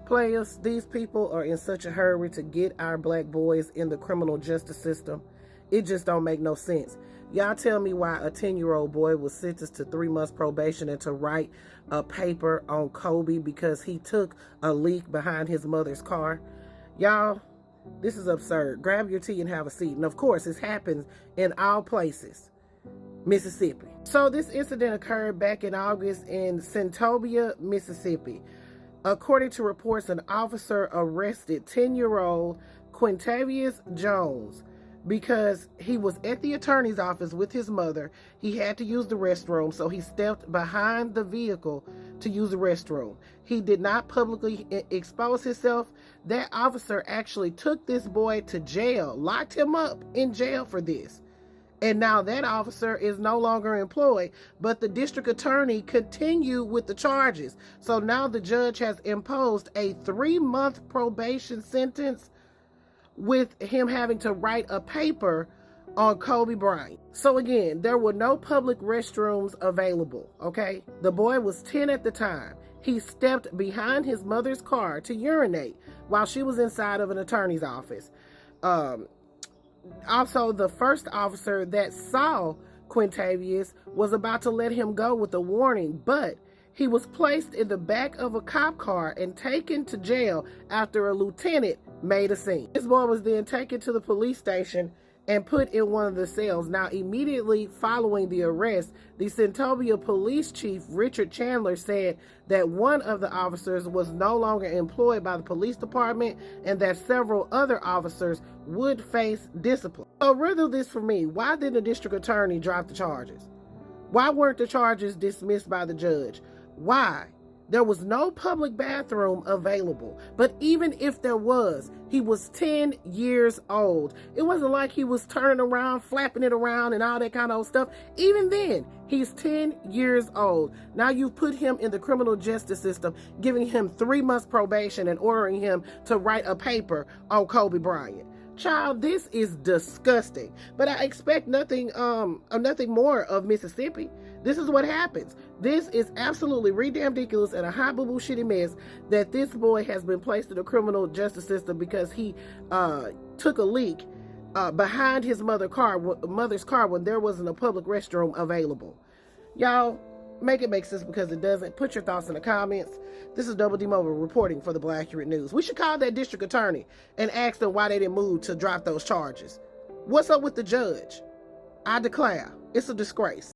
Players, these people are in such a hurry to get our black boys in the criminal justice system. It just don't make no sense. Y'all tell me why a 10-year-old boy was sentenced to 3 months probation and to write a paper on Kobe because he took a leak behind his mother's car. Y'all, this is absurd. Grab your tea and have a seat. And of course, this happens in all places. Mississippi. So this incident occurred back in August in Centobia, Mississippi. According to reports, an officer arrested 10-year-old Quintavious Jones because he was at the attorney's office with his mother. He had to use the restroom, so he stepped behind the vehicle to use the restroom. He did not publicly expose himself. That officer actually took this boy to jail, locked him up in jail for this. And now that officer is no longer employed, but the district attorney continued with the charges. So now the judge has imposed a 3-month probation sentence with him having to write a paper on Kobe Bryant. So again, there were no public restrooms available, okay? The boy was 10 at the time. He stepped behind his mother's car to urinate while she was inside of an attorney's office. Also, the first officer that saw Quintavious was about to let him go with a warning, but he was placed in the back of a cop car and taken to jail after a lieutenant made a scene. This boy was then taken to the police station and put in one of the cells. Now, immediately following the arrest, the Centobia police chief, Richard Chandler, said that one of the officers was no longer employed by the police department and that several other officers would face discipline. So riddle this for me. Why didn't the district attorney drop the charges? Why weren't the charges dismissed by the judge? Why? There was no public bathroom available. But even if there was, he was 10 years old. It wasn't like he was turning around, flapping it around and all that kind of stuff. Even then, he's 10 years old. Now you've put him in the criminal justice system, giving him 3 months probation and ordering him to write a paper on Kobe Bryant. Child, this is disgusting. But I expect nothing more of Mississippi. This is what happens. This is absolutely ridiculous and a hot boo-boo shitty mess that this boy has been placed in the criminal justice system because he took a leak behind his mother's car when there wasn't a public restroom available. Y'all, make it make sense because it doesn't. Put your thoughts in the comments. This is Double D Mobile reporting for the Black Accurate News. We should call that district attorney and ask them why they didn't move to drop those charges. What's up with the judge? I declare, it's a disgrace.